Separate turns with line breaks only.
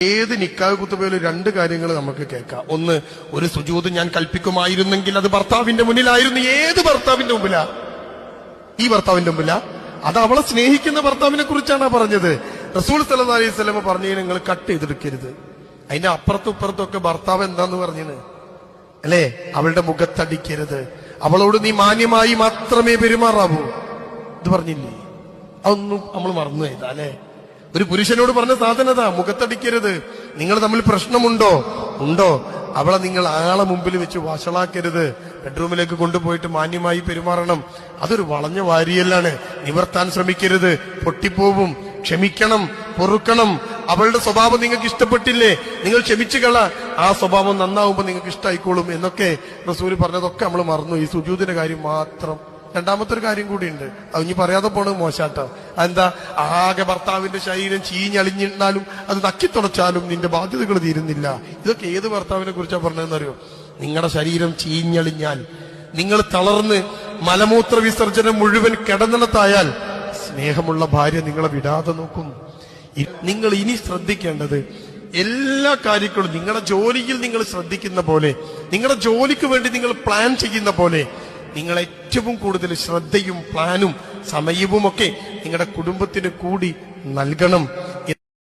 ഏത് നിക്കാഹ് കുത്തുബയിലും രണ്ട് കാര്യങ്ങൾ നമുക്ക് കേൾക്കാം. ഒന്ന്, ഒരു സുജൂദ് ഞാൻ കൽപ്പിക്കുമായിരുന്നെങ്കിൽ അത് ഭർത്താവിന്റെ മുന്നിലായിരുന്നു. ഏത് ഭർത്താവിന്റെ മുമ്പിലാ? ഈ ഭർത്താവിന്റെ മുമ്പിലാ? അത് അവളെ സ്നേഹിക്കുന്ന ഭർത്താവിനെ കുറിച്ചാണ് പറഞ്ഞത്. റസൂൽ സല്ലല്ലാഹു അലൈഹി വസല്ലം പറഞ്ഞു, നിങ്ങൾ കട്ട് ചെയ്തെടുക്കരുത്. അതിന്റെ അപ്പുറത്തും ഇപ്പുറത്തൊക്കെ ഭർത്താവ് എന്താന്ന് പറഞ്ഞത് അല്ലേ? അവളുടെ മുഖത്തടിക്കരുത്, അവളോട് നീ മാന്യമായി മാത്രമേ പെരുമാറാവൂ, ഇത് പറഞ്ഞില്ലേ? അതൊന്നും നമ്മൾ മറന്നു ചെയ്താ അല്ലേ? ഒരു പുരുഷനോട് പറഞ്ഞ സാധനതാ, മുഖത്തടിക്കരുത്. നിങ്ങൾ തമ്മിൽ പ്രശ്നമുണ്ടോ? ഉണ്ടോ? അവളെ നിങ്ങൾ ആളെ മുമ്പിൽ വെച്ച് വഷളാക്കരുത്. ബെഡ്റൂമിലേക്ക് കൊണ്ടുപോയിട്ട് മാന്യമായി പെരുമാറണം. അതൊരു വളഞ്ഞ വാരിയല്ലാണ്. നിവർത്താൻ ശ്രമിക്കരുത്, പൊട്ടിപ്പോവും. ക്ഷമിക്കണം, പൊറുക്കണം. അവളുടെ സ്വഭാവം നിങ്ങൾക്ക് ഇഷ്ടപ്പെട്ടില്ലേ, നിങ്ങൾ ക്ഷമിച്ചു കള. ആ സ്വഭാവം നന്നാവുമ്പോ നിങ്ങൾക്ക് ഇഷ്ടമായിക്കോളും എന്നൊക്കെ റസൂല് പറഞ്ഞതൊക്കെ നമ്മൾ മറന്നു. ഈ സുജൂദിന്റെ കാര്യം മാത്രം. രണ്ടാമത്തെ ഒരു കാര്യം കൂടിയുണ്ട്, അത് ഇനി പറയാതെ പോണത് മോശാട്ടോ. അതെന്താ? ആകെ ഭർത്താവിന്റെ ശരീരം ചീഞ്ഞളിഞ്ഞിരുന്നാലും അത് നക്കിത്തുടച്ചാലും നിന്റെ ബാധ്യതകൾ തീരുന്നില്ല. ഇതൊക്കെ ഏത് ഭർത്താവിനെ കുറിച്ചാ പറഞ്ഞതെന്നറിയോ? നിങ്ങളുടെ ശരീരം ചീഞ്ഞളിഞ്ഞാൽ, നിങ്ങൾ തളർന്ന് മലമൂത്ര വിസർജനം മുഴുവൻ കിടന്നിടത്തായാൽ സ്നേഹമുള്ള ഭാര്യ നിങ്ങളെ വിടാതെ നോക്കും. നിങ്ങൾ ഇനി ശ്രദ്ധിക്കേണ്ടത് എല്ലാ കാര്യങ്ങളും നിങ്ങളുടെ ജോലിയിൽ നിങ്ങൾ ശ്രദ്ധിക്കുന്ന പോലെ, നിങ്ങളുടെ ജോലിക്ക് വേണ്ടി നിങ്ങൾ പ്ലാൻ ചെയ്യുന്ന പോലെ, നിങ്ങൾ ഏറ്റവും കൂടുതൽ ശ്രദ്ധയും പ്ലാനും സമയവും ഒക്കെ നിങ്ങളുടെ കുടുംബത്തിന് കൂടി നൽകണം.